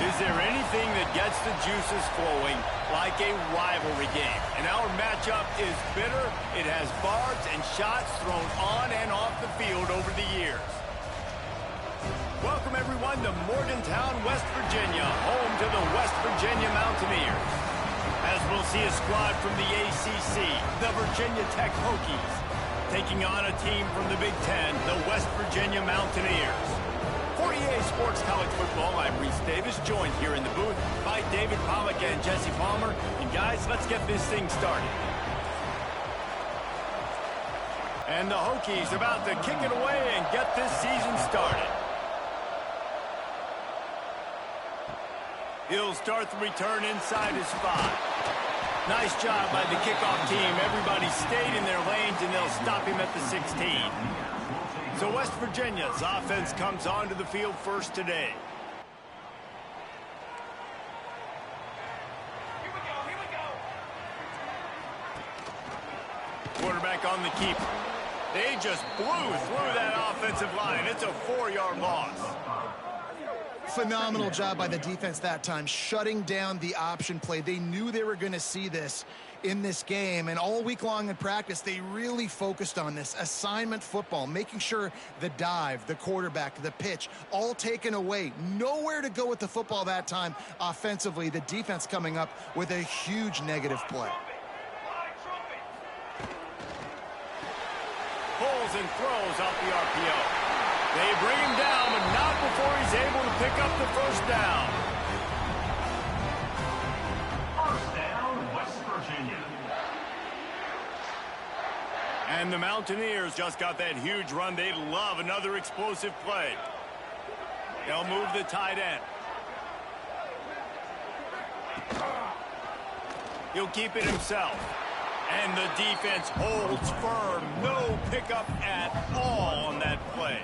Is there anything that gets the juices flowing like a rivalry game? And our matchup is bitter. It has barbs and shots thrown on and off the field over the years. Welcome, everyone, to Morgantown, West Virginia, home to the West Virginia Mountaineers. As we'll see a squad from the ACC, the Virginia Tech Hokies, taking on a team from the Big Ten, the West Virginia Mountaineers. For EA Sports College Football, I'm Reese Davis, joined here in the booth by David Pollack and Jesse Palmer. And guys, let's get this thing started. And the Hokies about to kick it away and get this season started. He'll start the return inside his 5. Nice job by the kickoff team. Everybody stayed in their lanes, and they'll stop him at the 16. So West Virginia's offense comes onto the field first today. Here we go. Quarterback on the keeper. They just blew through that offensive line. It's a 4-yard loss. Phenomenal job by the defense that time, shutting down the option play. They knew they were going to see this in this game, and all week long in practice, they really focused on this assignment football, making sure the dive, the quarterback, the pitch, all taken away. Nowhere to go with the football that time offensively. The defense coming up with a huge negative play. Pulls and throws off the RPO. They bring him down, but not before he's able to pick up the first down. First down, West Virginia. And the Mountaineers just got that huge run. They love another explosive play. They'll move the tight end. He'll keep it himself. And the defense holds firm. No pickup at all on that play.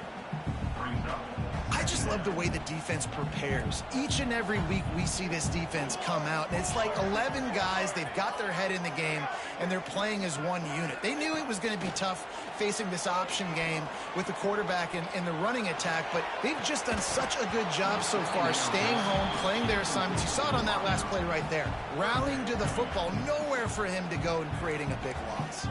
I just love the way the defense prepares. Each and every week we see this defense come out, and it's like 11 guys. They've got their head in the game, and they're playing as one unit. They knew it was going to be tough facing this option game with the quarterback and the running attack, but they've just done such a good job so far staying home, playing their assignments. You saw it on that last play right there. Rallying to the football, nowhere for him to go and creating a big loss.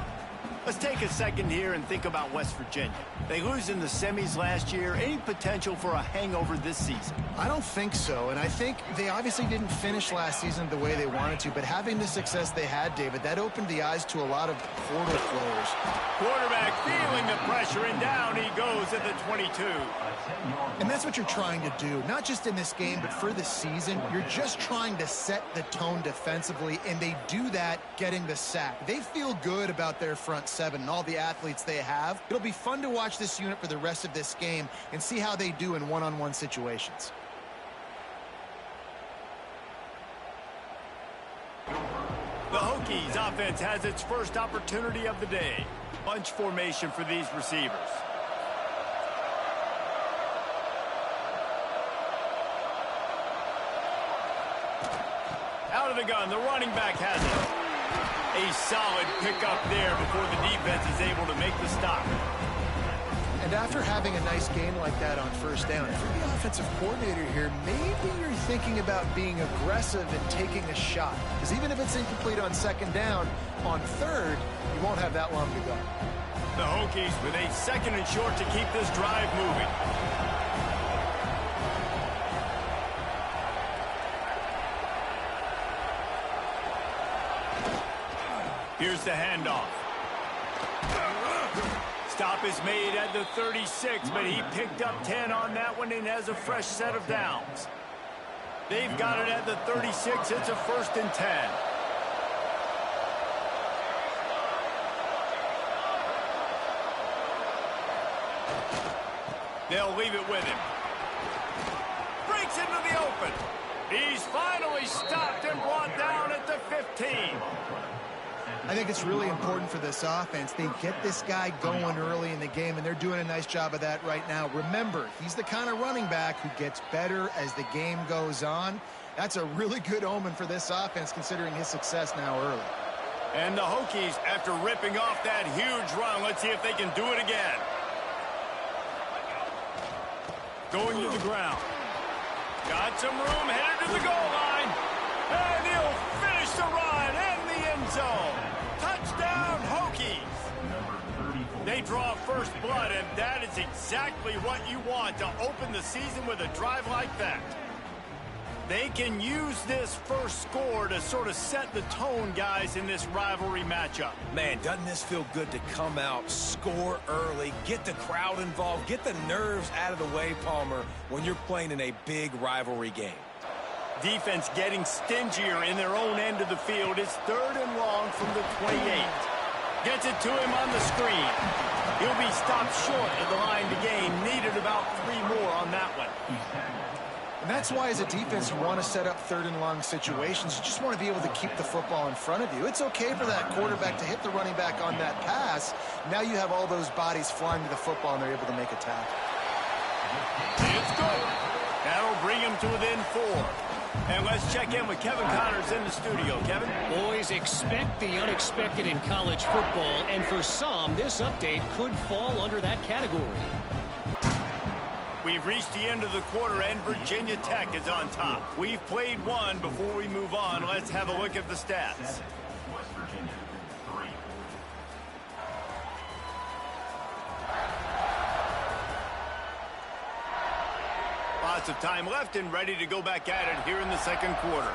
Let's take a second here and think about West Virginia. They lose in the semis last year. Any potential for a hangover this season? I don't think so, and I think they obviously didn't finish last season the way they wanted to, but having the success they had, David, that opened the eyes to a lot of portal players. Quarterback feeling the pressure, and down he goes at the 22. And that's what you're trying to do, not just in this game, but for the season. You're just trying to set the tone defensively, and they do that getting the sack. They feel good about their front seven and all the athletes they have. It'll be fun to watch this unit for the rest of this game and see how they do in one-on-one situations. The Hokies offense has its first opportunity of the day. Bunch formation for these receivers. Out of the gun, the running back has it. A solid pickup there before the defense is able to make the stop. And after having a nice game like that on first down, if you're the offensive coordinator here, maybe you're thinking about being aggressive and taking a shot. Because even if it's incomplete on second down, on third, you won't have that long to go. The Hokies with a second and short to keep this drive moving. Here's the handoff. Stop is made at the 36, but he picked up 10 on that one and has a fresh set of downs. They've got it at the 36. It's a 1st and 10. They'll leave it with him. Breaks into the open. He's finally stopped and brought down at the 15. I think it's really important for this offense. They get this guy going early in the game, and they're doing a nice job of that right now. Remember, he's the kind of running back who gets better as the game goes on. That's a really good omen for this offense, considering his success now early. And the Hokies, after ripping off that huge run, let's see if they can do it again. Going to the ground. Got some room, headed to the goal line. And he'll finish the run in the end zone. Touchdown, Hokies. They draw first blood, and that is exactly what you want to open the season with a drive like that. They can use this first score to sort of set the tone, guys, in this rivalry matchup. Man, doesn't this feel good to come out, score early, get the crowd involved, get the nerves out of the way, Palmer, when you're playing in a big rivalry game. Defense getting stingier in their own end of the field. It's 3rd and long from the 28. Gets it to him on the screen. He'll be stopped short of the line to gain. Needed about 3 more on that one. And that's why, as a defense, you want to set up 3rd and long situations. You just want to be able to keep the football in front of you. It's okay for that quarterback to hit the running back on that pass. Now you have all those bodies flying to the football, and they're able to make a tackle. It's good. That'll bring him to within 4. And let's check in with Kevin Connors in the studio. Kevin? Boys, expect the unexpected in college football, and for some, this update could fall under that category. We've reached the end of the quarter, and Virginia Tech is on top. We've played one. Before we move on, let's have a look at the stats. West Virginia, 3. Lots of time left and ready to go back at it here in the second quarter.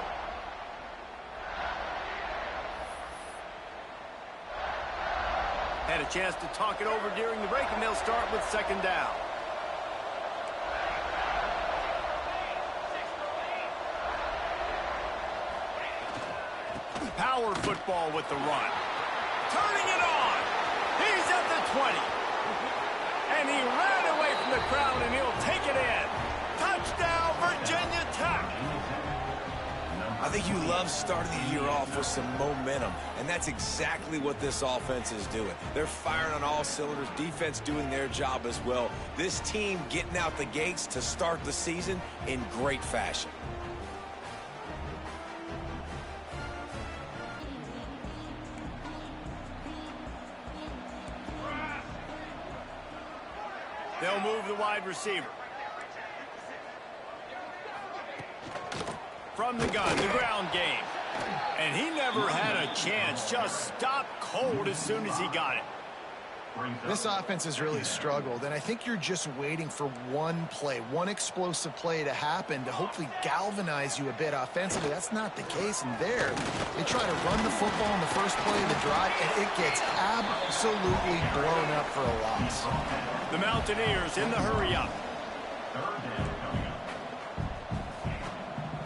Had a chance to talk it over during the break, and they'll start with 2nd down. Power football with the run. Turning it on. He's at the 20. And he ran away from the crowd, and he'll take it in. Touchdown, Virginia Tech. I think you love starting the year off with some momentum, and that's exactly what this offense is doing. They're firing on all cylinders, defense doing their job as well. This team getting out the gates to start the season in great fashion. They'll move the wide receiver. From the gun, the ground game. And he never had a chance. Just stopped cold as soon as he got it. This offense has really struggled, and I think you're just waiting for one play, one explosive play to happen to hopefully galvanize you a bit offensively. That's not the case, and there, they try to run the football in the first play of the drive, and it gets absolutely blown up for a loss. The Mountaineers in the hurry-up.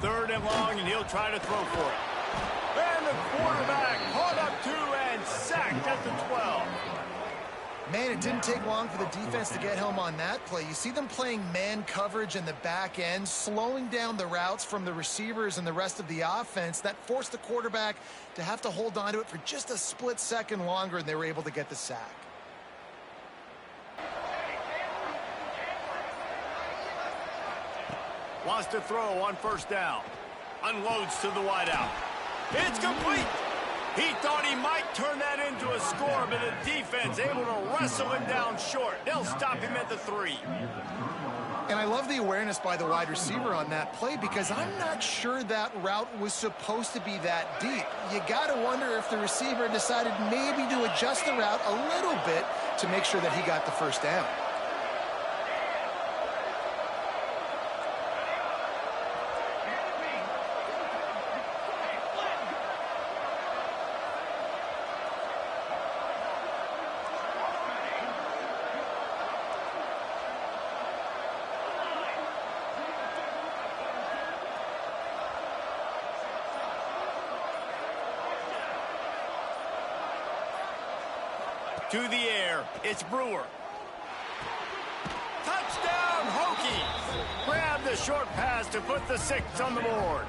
3rd and long, and he'll try to throw for it. And the quarterback caught up to and sacked at the 12. Man, it didn't take long for the defense to get home on that play. You see them playing man coverage in the back end, slowing down the routes from the receivers and the rest of the offense. That forced the quarterback to have to hold on to it for just a split second longer, and they were able to get the sack. Wants to throw on 1st down. Unloads to the wideout. It's complete. He thought he might turn that into a score, but the defense able to wrestle him down short. They'll stop him at the 3. And I love the awareness by the wide receiver on that play, because I'm not sure that route was supposed to be that deep. You got to wonder if the receiver decided maybe to adjust the route a little bit to make sure that he got the 1st down. To the air, it's Brewer. Touchdown, Hokies! Grab the short pass to put the 6 on the board.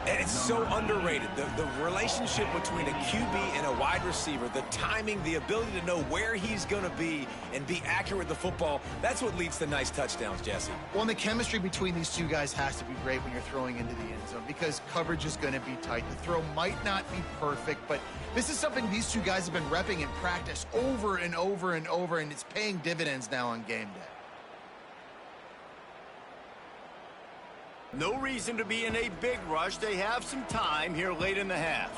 And it's so underrated. The relationship between a QB and a wide receiver, the timing, the ability to know where he's going to be and be accurate with the football, that's what leads to nice touchdowns, Jesse. Well, and the chemistry between these two guys has to be great when you're throwing into the end zone, because coverage is going to be tight. The throw might not be perfect, but this is something these two guys have been repping in practice over and over and over, and it's paying dividends now on game day. No reason to be in a big rush. They have some time here late in the half.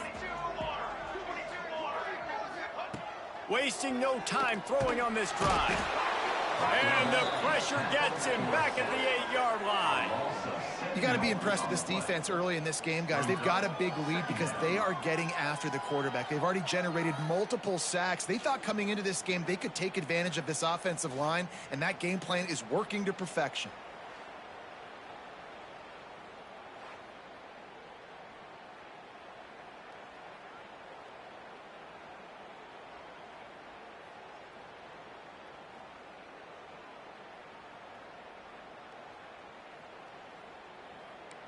Wasting no time throwing on this drive. And the pressure gets him back at the 8-yard line. You got to be impressed with this defense early in this game, guys. They've got a big lead because they are getting after the quarterback. They've already generated multiple sacks. They thought coming into this game they could take advantage of this offensive line, and that game plan is working to perfection.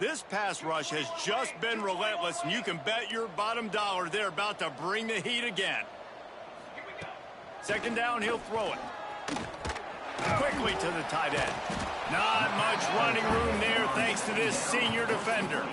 This pass rush has just been relentless, and you can bet your bottom dollar they're about to bring the heat again. Second down, he'll throw it. Quickly to the tight end. Not much running room there thanks to this senior defender.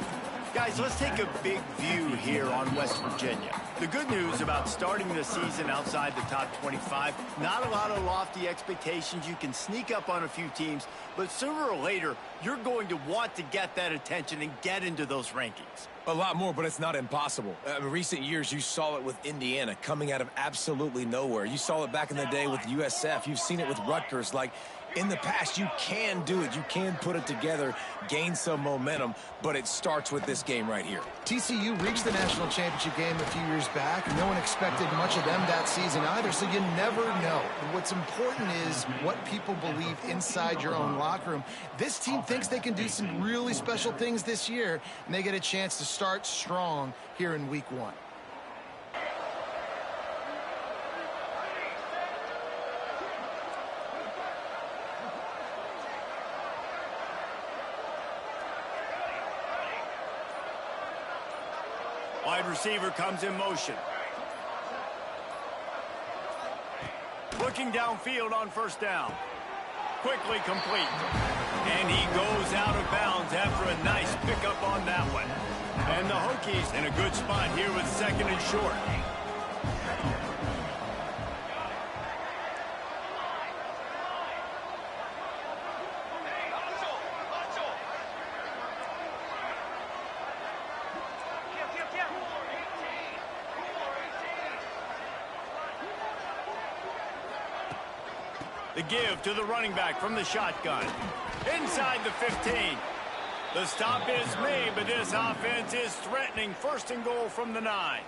Guys, let's take a big view here on West Virginia. The good news about starting the season outside the top 25, not a lot of lofty expectations. You can sneak up on a few teams, but sooner or later, you're going to want to get that attention and get into those rankings. A lot more, but it's not impossible. In recent years, you saw it with Indiana coming out of absolutely nowhere. You saw it back in the day with USF. You've seen it with Rutgers. Like, in the past, you can do it. You can put it together, gain some momentum, but it starts with this game right here. TCU reached the national championship game a few years back. No one expected much of them that season either, so you never know. And what's important is what people believe inside your own locker room. This team thinks they can do some really special things this year, and they get a chance to start strong here in week 1. Wide receiver comes in motion. Looking downfield on first down. Quickly complete. And he goes out of bounds after a nice pickup on that one. And the Hokies in a good spot here with second and short. The give to the running back from the shotgun. Inside the 15. The stop is made, but this offense is threatening. First and goal from the 9.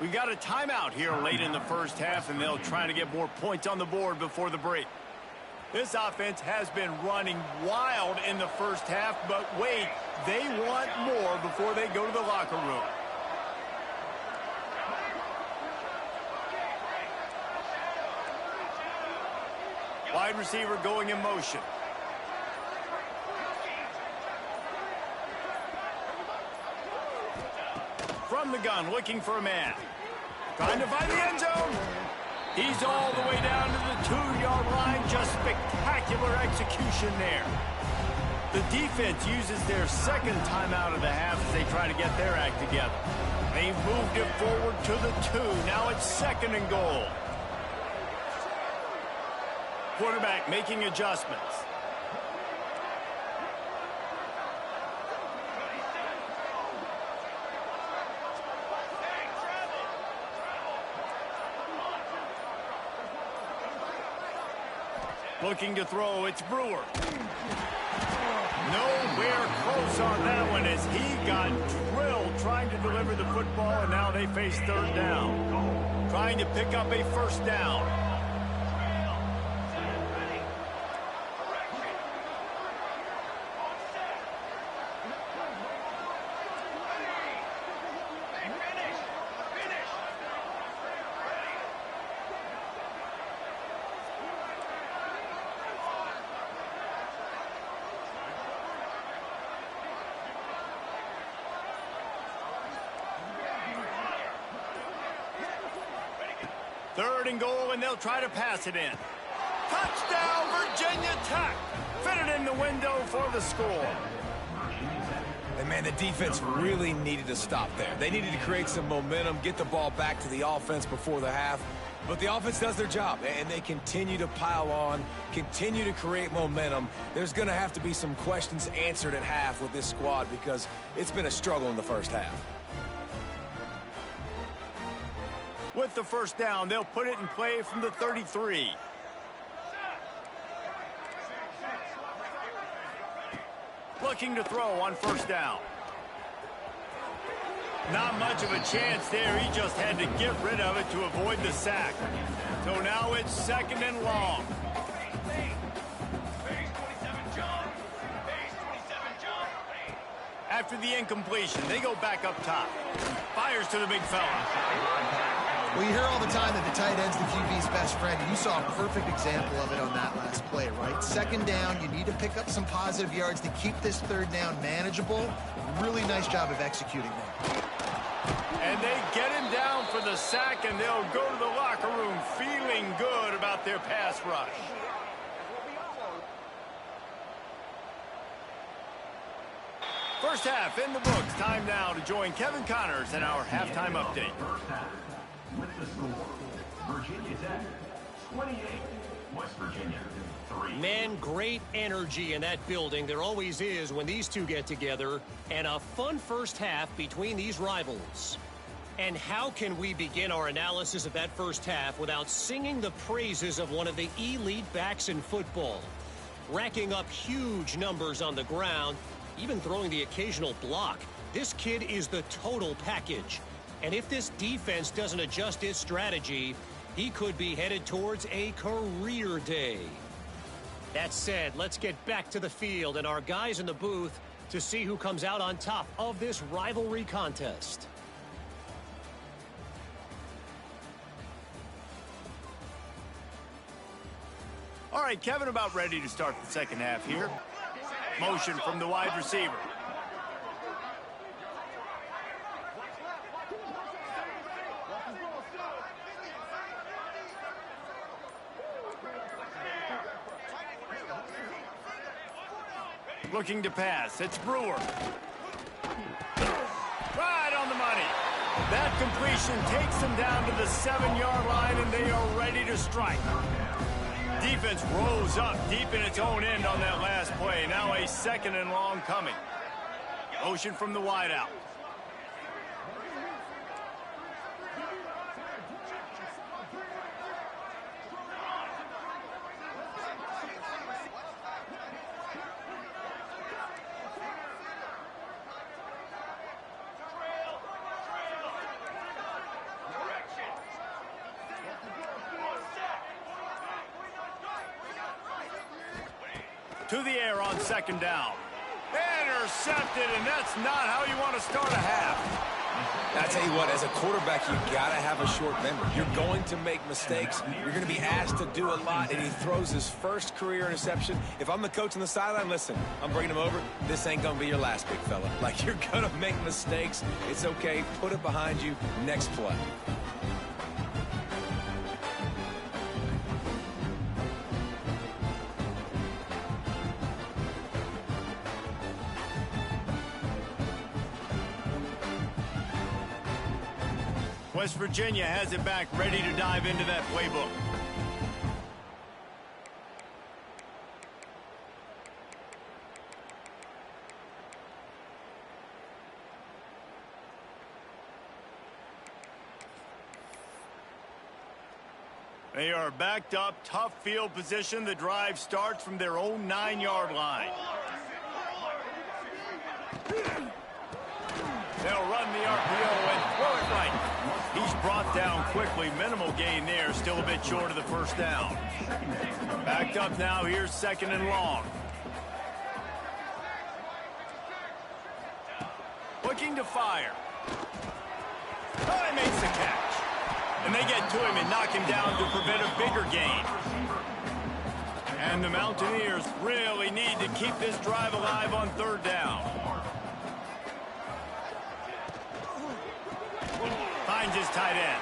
We got a timeout here late in the first half, and they'll try to get more points on the board before the break. This offense has been running wild in the first half, but wait, they want more before they go to the locker room. Wide receiver going in motion. From the gun, looking for a man. Trying to find the end zone. He's all the way down to the 2-yard line. Just spectacular execution there. The defense uses their second timeout of the half as they try to get their act together. They've moved it forward to the 2. Now it's second and goal. Quarterback making adjustments. Looking to throw, it's Brewer. Nowhere close on that one as he got drilled trying to deliver the football, and now they face third down. Trying to pick up a first down. Third and goal, and they'll try to pass it in. Touchdown, Virginia Tech. Fitted in the window for the score. And, man, the defense really needed to stop there. They needed to create some momentum, get the ball back to the offense before the half. But the offense does their job, and they continue to pile on, continue to create momentum. There's going to have to be some questions answered at half with this squad because it's been a struggle in the first half. With the first down, they'll put it in play from the 33. Looking to throw on first down. Not much of a chance there. He just had to get rid of it to avoid the sack. So now it's second and long. After the incompletion, they go back up top. Fires to the big fella. Well, you hear all the time that the tight end's the QB's best friend. You saw a perfect example of it on that last play, right? Second down, you need to pick up some positive yards to keep this third down manageable. Really nice job of executing that. And they get him down for the sack, and they'll go to the locker room feeling good about their pass rush. First half in the books. Time now to join Kevin Connors in our halftime update. First half. With the score, Virginia Tech 28, West Virginia 3. Man, great energy in that building. There always is when these two get together. And a fun first half between these rivals. And how can we begin our analysis of that first half without singing the praises of one of the elite backs in football? Racking up huge numbers on the ground, even throwing the occasional block. This kid is the total package. And if this defense doesn't adjust its strategy, he could be headed towards a career day. That said, let's get back to the field and our guys in the booth to see who comes out on top of this rivalry contest. All right, Kevin, about ready to start the second half here. Motion from the wide receiver. Looking to pass. It's Brewer. Right on the money. That completion takes them down to the 7-yard line, and they are ready to strike. Defense rose up deep in its own end on that last play. Now a second and long coming. Motion from the wideout. To the air on second down. Intercepted, and that's not how you want to start a half. I tell you what, as a quarterback, you got to have a short memory. You're going to make mistakes. You're going to be asked to do a lot, and he throws his first career interception. If I'm the coach on the sideline, listen, I'm bringing him over. This ain't going to be your last, big fella. Like, you're going to make mistakes. It's okay. Put it behind you. Next play. West Virginia has it back, ready to dive into that playbook. They are backed up, tough field position. The drive starts from their own 9-yard line. They'll run the RPO and throw it right. He's brought down quickly. Minimal gain there. Still a bit short of the first down. Backed up now. Here's second and long. Looking to fire. Oh, he makes the catch. And they get to him and knock him down to prevent a bigger gain. And the Mountaineers really need to keep this drive alive on third down. Finds his tight end.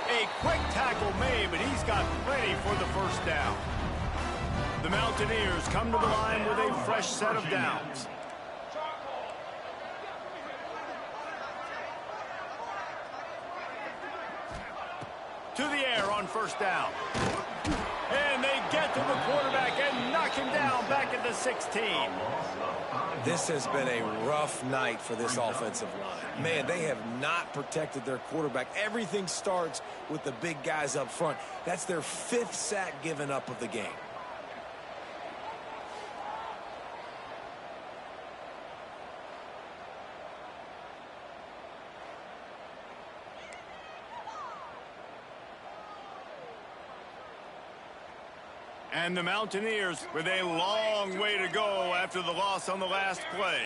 A quick tackle made, but he's got plenty for the first down. The Mountaineers come to the line with a fresh set of downs. To the air on on first down. And they get to the quarterback and knock him down back at the 16. This has been a rough night for this offensive line. Man, they have not protected their quarterback. Everything starts with the big guys up front. That's their 5th sack given up of the game. And the Mountaineers with a long way to go after the loss on the last play.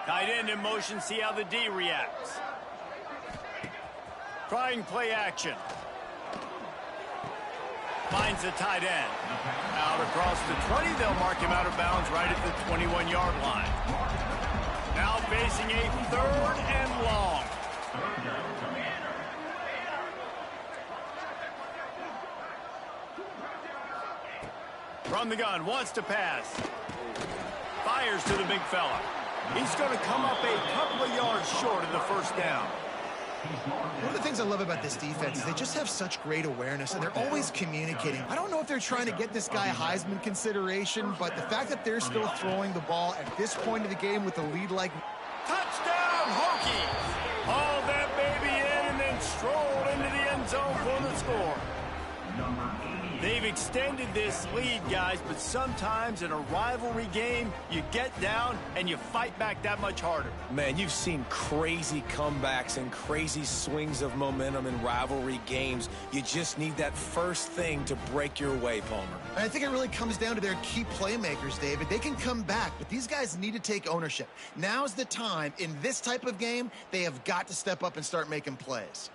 Tight end in motion, see how the D reacts. Trying play action. Finds the tight end. Out across the 20, they'll mark him out of bounds right at the 21-yard line. Now facing a 3rd and long. From the gun, wants to pass. Fires to the big fella. He's going to come up a couple of yards short of the first down. One of the things I love about this defense is they just have such great awareness, and they're always communicating. I don't know if they're trying to get this guy Heisman consideration, but the fact that they're still throwing the ball at this point of the game with a lead like... Touchdown, Hokies! Hauled that baby in and then strolled into the end zone for the score. They've extended this lead, guys, but sometimes in a rivalry game, you get down and you fight back that much harder. Man, you've seen crazy comebacks and crazy swings of momentum in rivalry games. You just need that first thing to break your way, Palmer. And I think it really comes down to their key playmakers, David. They can come back, but these guys need to take ownership. Now's the time. In this type of game, they have got to step up and start making plays.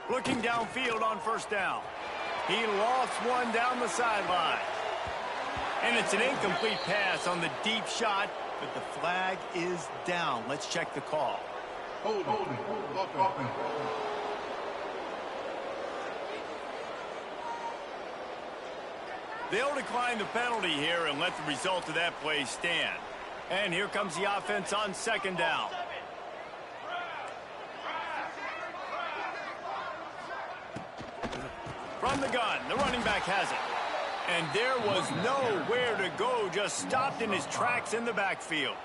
Looking downfield on first down. He lost one down the sideline. And it's an incomplete pass on the deep shot, but the flag is down. Let's check the call. They'll decline the penalty here and let the result of that play stand. And here comes the offense on second down. From the gun, the running back has it. And there was nowhere to go, just stopped in his tracks in the backfield.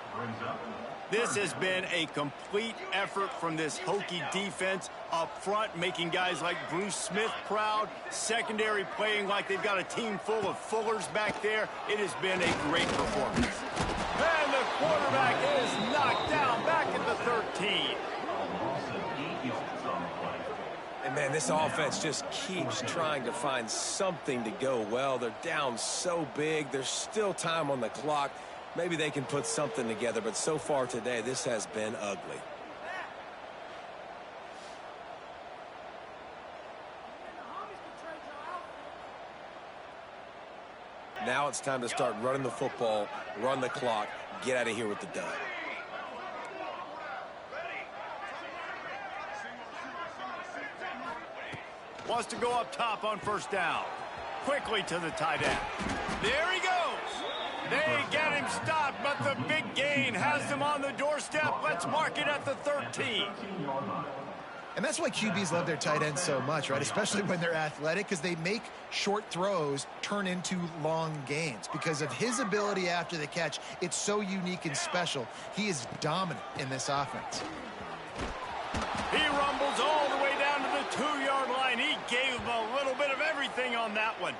This has been a complete effort from this Hokie defense up front, making guys like Bruce Smith proud, secondary playing like they've got a team full of Fullers back there. It has been a great performance. And the quarterback is knocked down back at the 13. And, man, this offense just keeps trying to find something to go well. They're down so big. There's still time on the clock. Maybe they can put something together, but so far today, this has been ugly. Now it's time to start running the football, run the clock, get out of here with the dub. Wants to go up top on first down. Quickly to the tight end. There he goes. They get him stopped, but the big gain has them on the doorstep. Let's mark it at the 13. And that's why QBs love their tight ends so much, right? Especially when they're athletic, because they make short throws turn into long gains. Because of his ability after the catch, it's so unique and special. He is dominant in this offense. He rumbles all the way down to the 2-yard line. He gave him a little bit of everything on that one.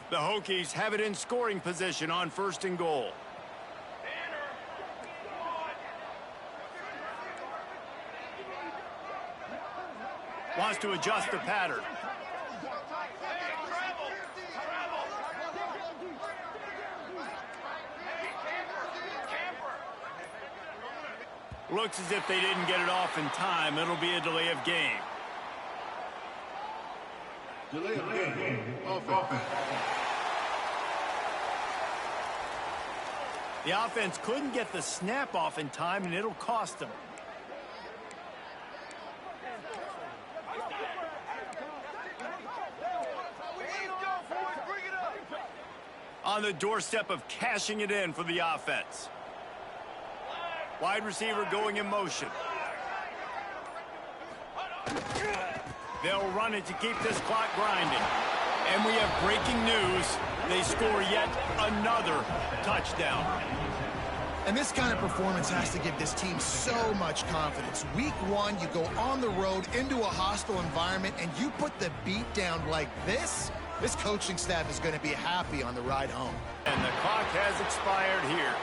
The Hokies have it in scoring position on first and goal. Wants to adjust the pattern. Looks as if they didn't get it off in time. It'll be a delay of game. Delay of game. Offense. The offense couldn't get the snap off in time, and it'll cost them. On the doorstep of cashing it in for the offense. Wide receiver going in motion. They'll run it to keep this clock grinding. And we have breaking news. They score yet another touchdown. And this kind of performance has to give this team so much confidence. Week 1, you go on the road into a hostile environment, and you put the beat down like this. This coaching staff is going to be happy on the ride home. And the clock has expired here.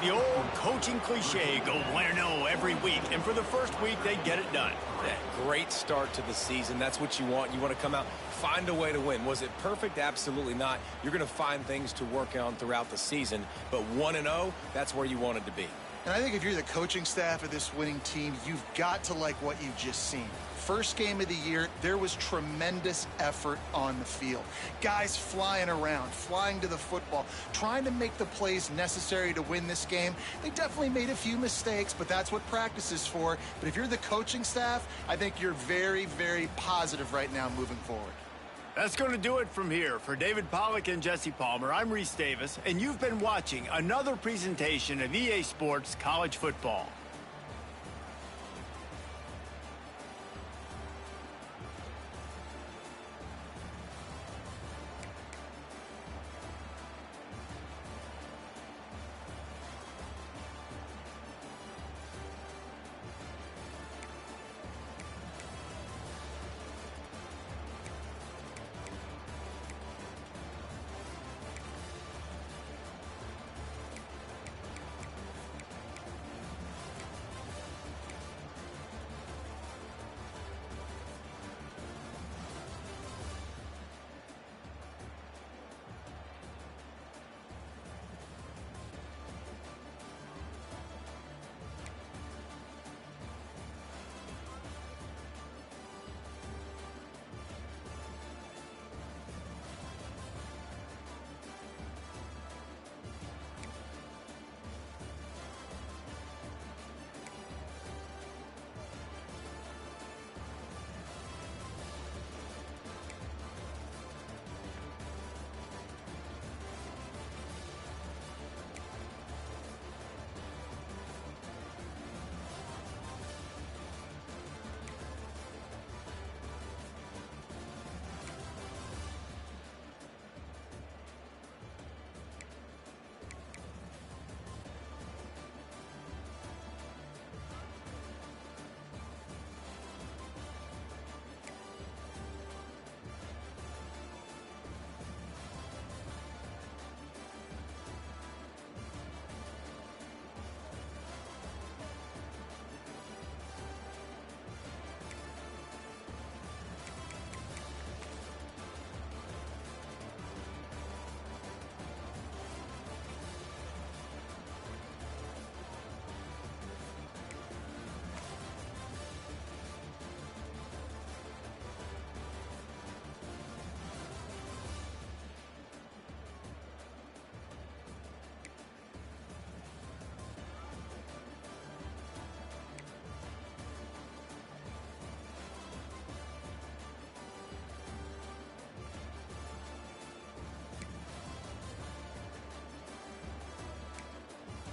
The old coaching cliche, go bueno every week. And for the first week, they get it done. Great start to the season. That's what you want. You want to come out, find a way to win. Was it perfect? Absolutely not. You're going to find things to work on throughout the season. But 1-0, that's where you wanted to be. And I think if you're the coaching staff of this winning team, you've got to like what you've just seen. First game of the year, there was tremendous effort on the field. Guys flying around, flying to the football, trying to make the plays necessary to win this game. They definitely made a few mistakes, but that's what practice is for. But if you're the coaching staff, I think you're very, very positive right now moving forward. That's going to do it from here. For David Pollack and Jesse Palmer, I'm Reese Davis, and you've been watching another presentation of EA Sports College Football.